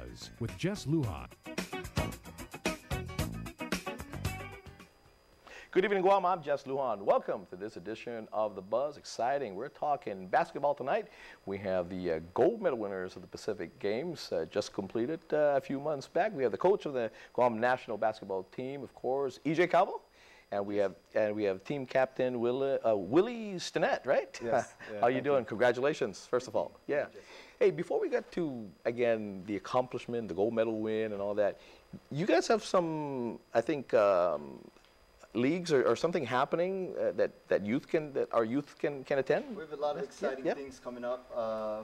Buzz with Jess Lujan. Good evening, Guam. I'm Jess Lujan. Welcome to this edition of The Buzz. Exciting. We're talking basketball tonight. We have the gold medal winners of the Pacific Games just completed a few months back. We have the coach of the Guam national basketball team, of course, EJ Calvo. And we have team captain Willie Stinnett, right? Yes. How you doing? Congratulations, first of all. Yeah. Hey, before we get to, again, the accomplishment, the gold medal win and all that, you guys have some, I think, leagues or something happening that our youth can attend? We have a lot of exciting yeah. things coming up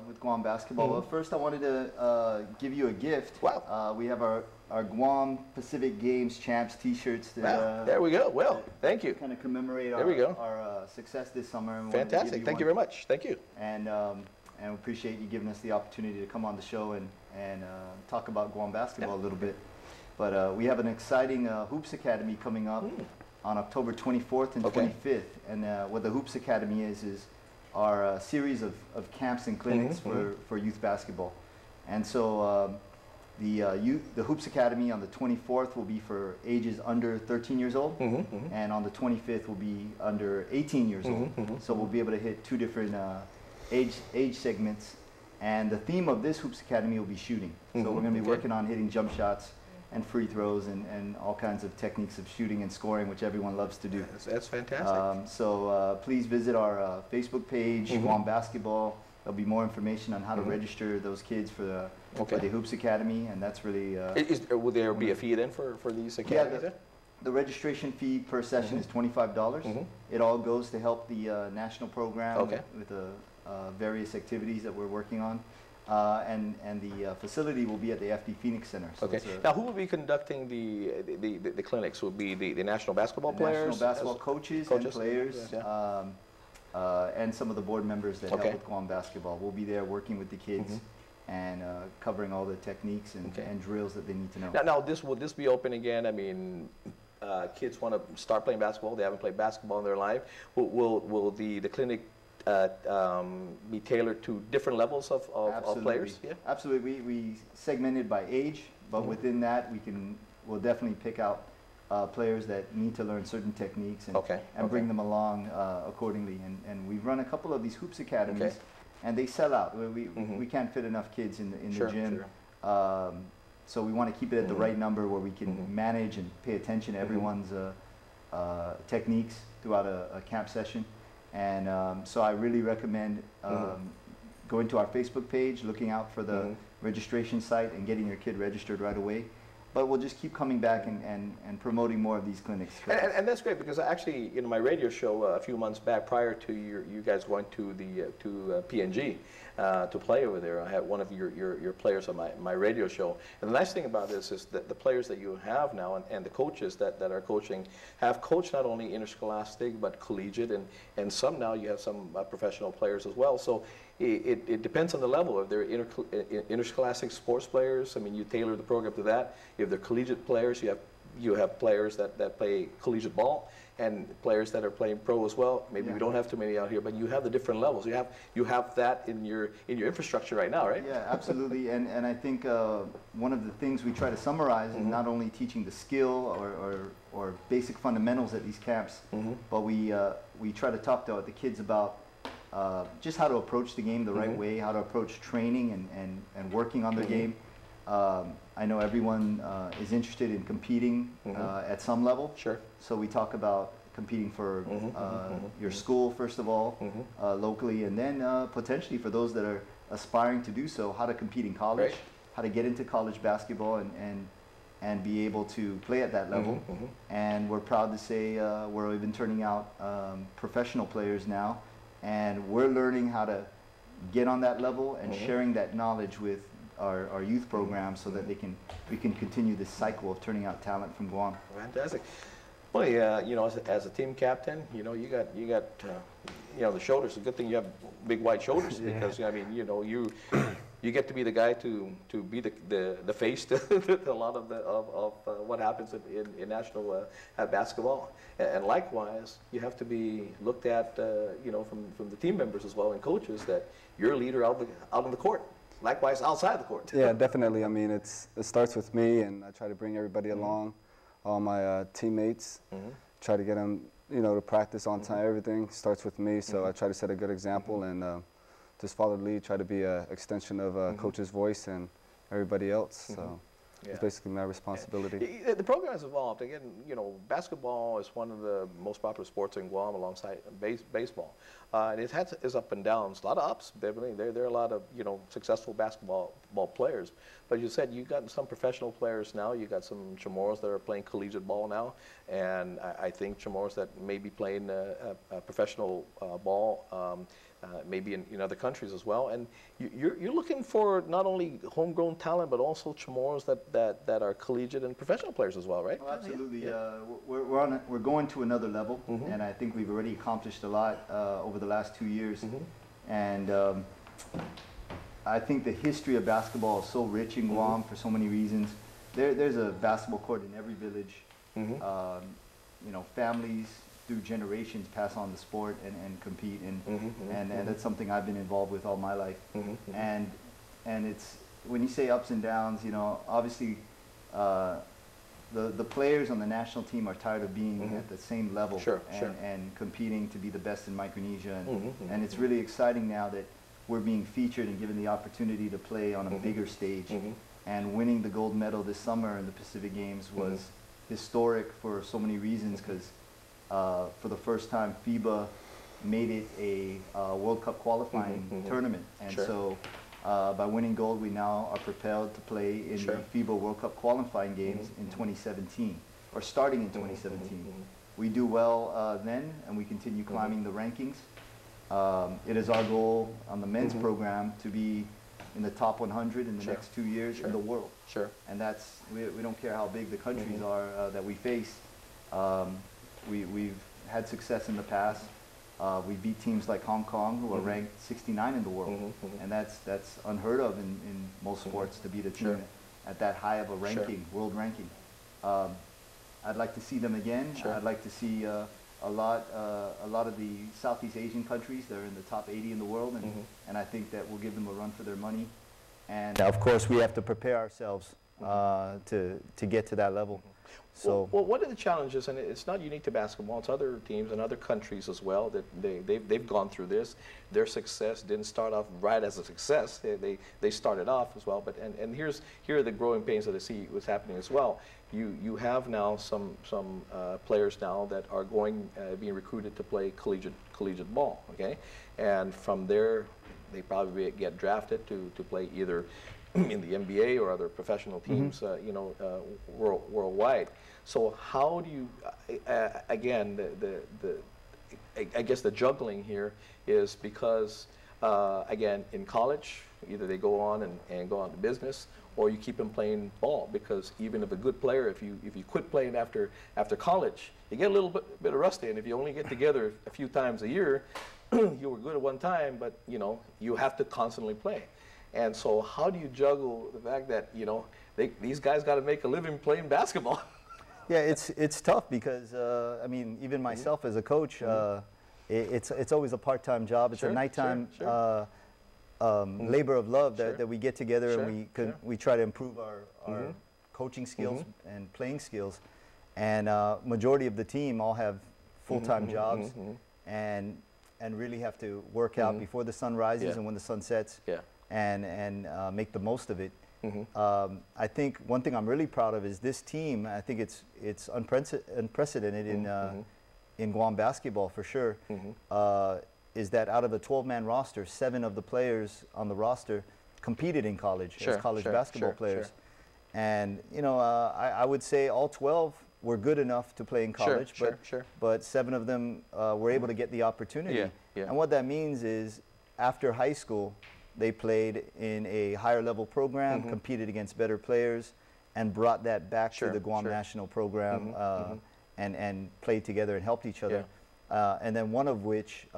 with Guam basketball. Mm-hmm. But first, I wanted to give you a gift. Wow. We have our Guam Pacific Games champs T-shirts. Wow. There we go. Well, thank you. Kind of commemorate our success this summer. And fantastic. Thank you very much. Thank you. And we appreciate you giving us the opportunity to come on the show and talk about Guam basketball a little bit. But we have an exciting Hoops Academy coming up. On October 24th and 25th. And what the Hoops Academy is our series of camps and clinics for youth basketball. And so the Hoops Academy on the 24th will be for ages under 13 years old, and on the 25th will be under 18 years old. So we'll be able to hit two different age segments. And the theme of this Hoops Academy will be shooting. So we're going to be working on hitting jump shots and free throws and all kinds of techniques of shooting and scoring, which everyone loves to do. That's fantastic. So please visit our Facebook page, Guam Basketball. There'll be more information on how to register those kids for the Hoops Academy, and that's really... will there be a fee then for these academies? Yeah, the registration fee per session is $25. It all goes to help the national program with the various activities that we're working on. And the facility will be at the FD Phoenix Center. So now, who will be conducting the clinics? Will be the national basketball players? National basketball coaches and players, and some of the board members that help with Guam basketball. We'll be there working with the kids and covering all the techniques and drills that they need to know. Now, will this be open again? I mean, kids want to start playing basketball. They haven't played basketball in their life. Will the clinic be tailored to different levels of players? Yeah? Absolutely. We segmented by age, but within that we'll definitely pick out players that need to learn certain techniques and bring them along accordingly. And we've run a couple of these Hoops Academies, and they sell out. We can't fit enough kids in the gym. So we want to keep it at the right number where we can manage and pay attention to everyone's techniques throughout a camp session. And so I really recommend going to our Facebook page, looking out for the registration site and getting your kid registered right away. But we'll just keep coming back and promoting more of these clinics. And that's great, because actually, my radio show a few months back, prior to you guys going to the PNG to play over there, I had one of your players on my radio show. And the nice thing about this is that the players that you have now and the coaches that are coaching have coached not only interscholastic but collegiate, and some now you have some professional players as well. So it depends on the level. If they're interscholastic sports players, I mean, you tailor the program to that. If they're collegiate players, you have players that play collegiate ball and players that are playing pro as well. Maybe we don't have too many out here, but you have the different levels. You have that in your infrastructure right now, right? Yeah, absolutely. and I think one of the things we try to summarize is not only teaching the skill or basic fundamentals at these camps, but we try to talk to the kids about just how to approach the game the right way, how to approach training and working on their game. I know everyone is interested in competing at some level. Sure. So we talk about competing for your school, first of all, locally, and then potentially for those that are aspiring to do so, how to compete in college, how to get into college basketball and be able to play at that level. And we're proud to say we're even turning out professional players now, and we're learning how to get on that level and sharing that knowledge with our youth program so that we can continue this cycle of turning out talent from Guam. Fantastic. Well, as a team captain, you got the shoulders. It's a good thing you have big wide shoulders because I mean, you get to be the guy to be the face to a lot of what happens in national basketball. And likewise, you have to be looked at, from the team members as well and coaches, that you're a leader out on the court. likewise outside the court. Yeah, definitely. I mean, it starts with me, and I try to bring everybody along, all my teammates, try to get them, you know, to practice on time. Everything starts with me, so I try to set a good example and just follow the lead, try to be an extension of coach's voice and everybody else. So it's basically my responsibility. The program has evolved. Again, you know, basketball is one of the most popular sports in Guam alongside baseball. And it has its up and downs, a lot of ups. There are a lot of, you know, successful basketball players. But you said you got some professional players now. You got some Chamorros that are playing collegiate ball now. And I think Chamorros that may be playing a professional ball maybe in other countries as well. And you're looking for not only homegrown talent, but also Chamorros that are collegiate and professional players as well, right? Oh, absolutely. Yeah. We're going to another level, and I think we've already accomplished a lot over the last 2 years. And I think the history of basketball is so rich in Guam for so many reasons. There's a basketball court in every village. You know, families through generations pass on the sport and compete, and that's something I've been involved with all my life. And it's, when you say ups and downs, you know, obviously the players on the national team are tired of being at the same level and competing to be the best in Micronesia, and it's really exciting now that we're being featured and given the opportunity to play on a bigger stage. And winning the gold medal this summer in the Pacific Games was historic for so many reasons, because for the first time FIBA made it a World Cup qualifying tournament, and so by winning gold we now are propelled to play in the FIBA World Cup qualifying games in 2017, or starting in 2017. We do well then, and we continue climbing the rankings. It is our goal on the men's program to be in the top 100 in the next 2 years in the world. And that's, we don't care how big the countries are that we face. We've had success in the past. We beat teams like Hong Kong, who are ranked 69 in the world, and that's unheard of in most sports, to beat a team at that high of a ranking, world ranking. I'd like to see them again. I'd like to see a lot of the Southeast Asian countries. They're in the top 80 in the world, and I think that we'll give them a run for their money. And of course, we have to prepare ourselves to get to that level. So, well, what are the challenges? And it's not unique to basketball. It's other teams and other countries as well that they've gone through this. Their success didn't start off right as a success. They started off as well. But and here are the growing pains that I see what's happening as well. You have now some players now that are being recruited to play collegiate ball. Okay, and from there they probably get drafted to play either in the NBA or other professional teams, you know, worldwide. So how do you, again, I guess the juggling here is because, again, in college, either they go on and go on to business, or you keep them playing ball, because even if a good player, if you quit playing after college, you get a little bit of rusty, and if you only get together a few times a year, you were good at one time, but you know, you have to constantly play. And so how do you juggle the fact that, you know, these guys got to make a living playing basketball? Yeah, it's tough because, I mean, even myself as a coach, it's always a part-time job. It's a nighttime labor of love that we get together, and we try to improve our coaching skills and playing skills. And majority of the team all have full-time jobs and really have to work out before the sun rises and when the sun sets. And make the most of it. I think one thing I'm really proud of is this team. I think it's unprecedented in Guam basketball for sure. Is that out of a 12-man roster, 7 of the players on the roster competed in college as college basketball players. And you know, I would say all 12 were good enough to play in college, but 7 of them were able to get the opportunity. And what that means is, after high school, they played in a higher level program, competed against better players, and brought that back to the Guam national program and played together and helped each other. And then one of which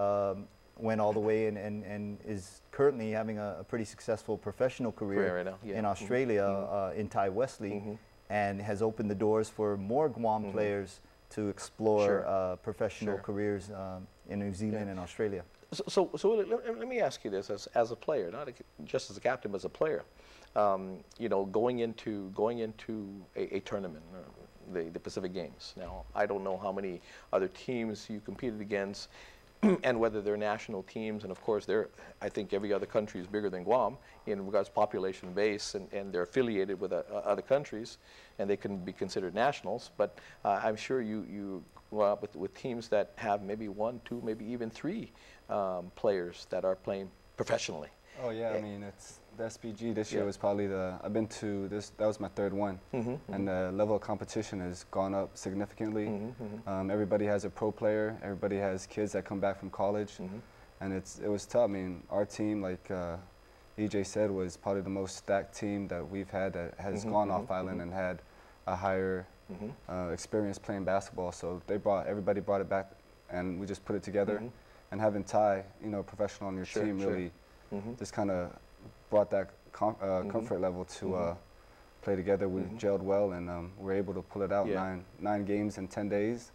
went all the way and is currently having a pretty successful professional career right now. in Australia, in Ty Wesley, and has opened the doors for more Guam players to explore professional careers in New Zealand and Australia. So let me ask you this: as a player, not just as a captain, but as a player, you know, going into a tournament, the Pacific Games. Now, I don't know how many other teams you competed against, and whether they're national teams. And of course, I think every other country is bigger than Guam in regards to population base, and they're affiliated with other countries, and they can be considered nationals. But I'm sure you go up with teams that have maybe 1, 2, maybe even 3 players that are playing professionally. Oh yeah, I mean, it's the SPG this year was probably I've been to this, that was my 3rd one, and the level of competition has gone up significantly. Everybody has a pro player, everybody has kids that come back from college, and it was tough. I mean, our team, like EJ said, was probably the most stacked team that we've had that has gone off island and had a higher experience playing basketball. So everybody brought it back, and we just put it together. And having Ty, you know, professional on your team, really just kind of brought that comfort level to play together. We gelled well, and we were able to pull it out. Nine games in 10 days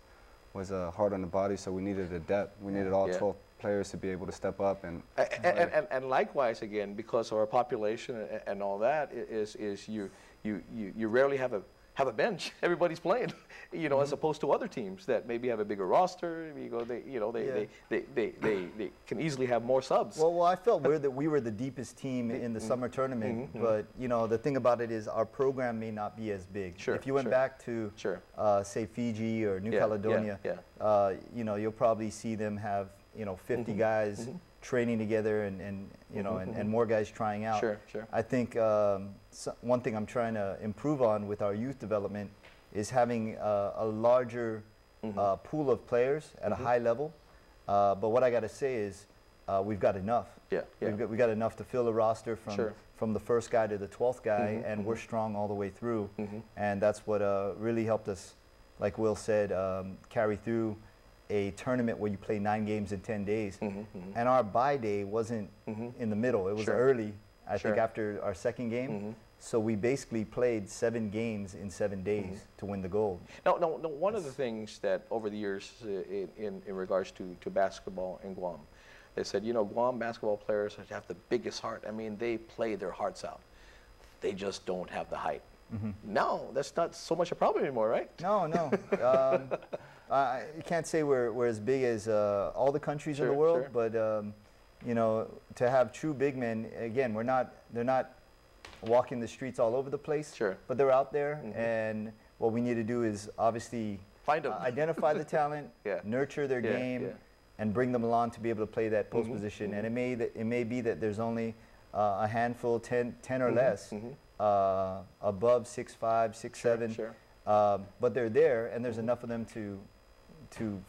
was hard on the body, so we needed a depth. We needed all 12 players to be able to step up. And likewise, again, because of our population and all that, is you rarely have a bench. Everybody's playing, you know, as opposed to other teams that maybe have a bigger roster. They can easily have more subs. Well, I felt weird that we were the deepest team in the summer tournament, but you know, the thing about it is our program may not be as big. If you went back to say Fiji or New Caledonia, you know, you'll probably see them have, you know, 50 guys training together and you know, and more guys trying out. I think one thing I'm trying to improve on with our youth development is having a larger pool of players at a high level. But what I got to say is we've got enough. We got enough to fill the roster from the first guy to the 12th guy, and we're strong all the way through. And that's what really helped us, like Will said, carry through a tournament where you play 9 games in 10 days. And our bye day wasn't in the middle. It was early, I think, after our 2nd game. So we basically played 7 games in 7 days to win the gold. No, one of the things that over the years in regards to basketball in Guam, they said, you know, Guam basketball players have the biggest heart. I mean, they play their hearts out. They just don't have the height. No, that's not so much a problem anymore, right? No. You can't say we're as big as all the countries in the world, but you know, to have true big men, again, they're not walking the streets all over the place, but they're out there, and what we need to do is obviously find them, identify the talent, nurture their game, and bring them along to be able to play that post position. And it may be that there's only a handful, 10 or less, above 6'5", 6'7", but they're there, and there's enough of them to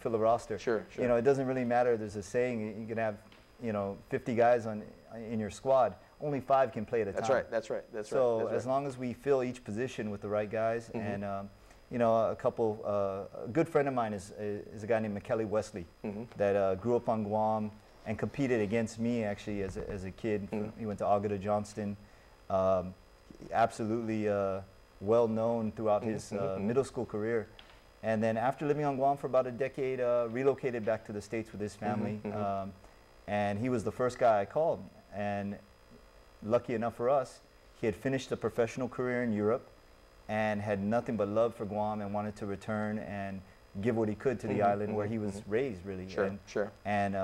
fill a roster. You know, it doesn't really matter. There's a saying, you can have, you know, 50 guys in your squad, only 5 can play at a time. That's right. So as long as we fill each position with the right guys, and you know, a good friend of mine is a guy named McKelly Wesley that grew up on Guam and competed against me actually as a kid. He went to Agata Johnston. Absolutely well known throughout his middle school career. And then after living on Guam for about a decade, relocated back to the States with his family. And he was the first guy I called. And lucky enough for us, he had finished a professional career in Europe and had nothing but love for Guam and wanted to return and give what he could to the island where he was raised, really. And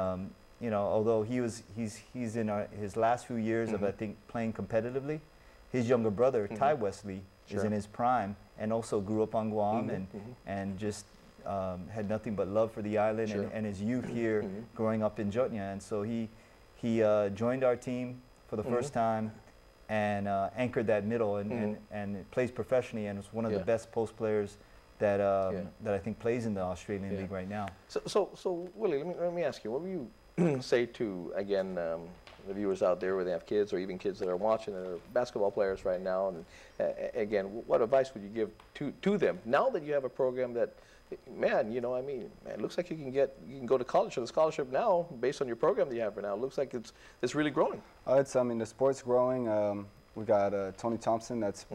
you know, although he's in his last few years of, I think, playing competitively, his younger brother, Ty Wesley, is in his prime and also grew up on Guam and just had nothing but love for the island and his youth here growing up in Jotnya. And so he joined our team for the first time and anchored that middle and plays professionally and is one of the best post players that I think plays in the Australian League right now. So Willie, let me ask you, what would you say to, again, the viewers out there where they have kids or even kids that are watching that are basketball players right now, and again, what advice would you give to them now that you have a program that, man, you know, I mean, man, it looks like you can go to college with a scholarship now based on your program that you have right now. It looks like it's really growing. I mean, the sport's growing. We got Tony Thompson that's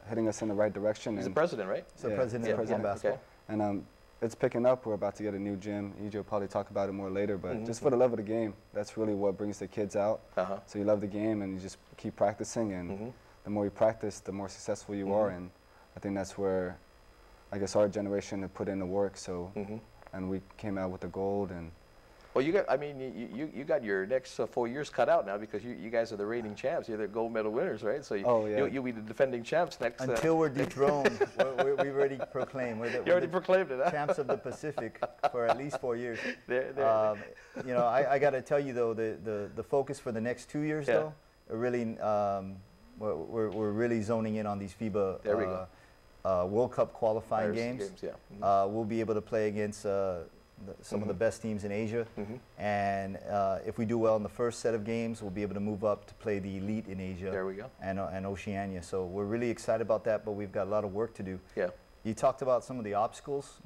heading us in the right direction. He's the president, right? So president of Guam basketball. And it's picking up. We're about to get a new gym. EJ will probably talk about it more later, but just for the love of the game, that's really what brings the kids out. So you love the game and you just keep practicing, and the more you practice, the more successful you are, and I think that's where, I guess, our generation had put in the work. So, and we came out with the gold. And well, you got, I mean, you got your next 4 years cut out now, because you guys are the reigning champs. You're the gold medal winners, right? So you'll be the defending champs next. Until we're dethroned, we've already proclaimed. You already proclaimed it, huh? Champs of the Pacific for at least 4 years. You know, I got to tell you though, the focus for the next 2 years though, really, we're really zoning in on these FIBA World Cup qualifying games. We'll be able to play against some of the best teams in Asia, and if we do well in the first set of games, we'll be able to move up to play the elite in Asia. There we go. And Oceania. So we're really excited about that, but we've got a lot of work to do. Yeah. You talked about some of the obstacles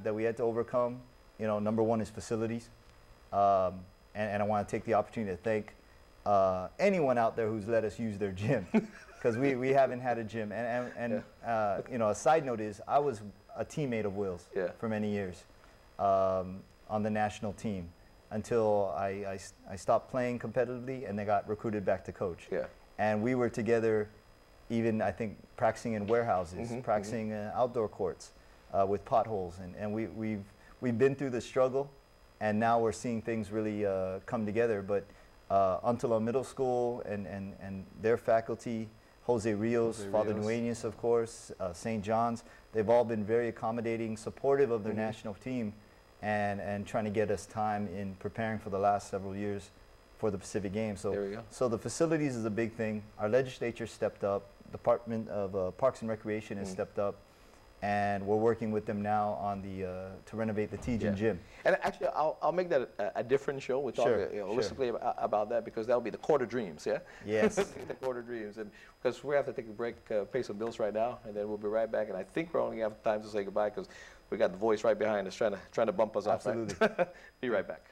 that we had to overcome. You know, number one is facilities, and I want to take the opportunity to thank anyone out there who's let us use their gym, because we haven't had a gym. And you know, a side note is I was a teammate of Will's for many years. On the national team until I stopped playing competitively and they got recruited back to coach. And we were together, even I think practicing in warehouses, practicing outdoor courts with potholes, and we've been through the struggle, and now we're seeing things really come together. But until our middle school and their faculty, Jose Rios, Father Nueñez, of course, St. John's, they've all been very accommodating, supportive of their national team, and trying to get us time in preparing for the last several years for the Pacific Games. So, so the facilities is a big thing. Our legislature stepped up. Department of Parks and Recreation has stepped up, and we're working with them now on to renovate the Tejan gym. And actually, I'll make that a different show. We'll talk holistically about that, because that'll be the Court of Dreams, Yes. The Court of Dreams, and because we have to take a break, pay some bills right now, and then we'll be right back. And I think we're only have time to say goodbye, because we got the voice right behind us trying to bump us off. Absolutely. Be right back.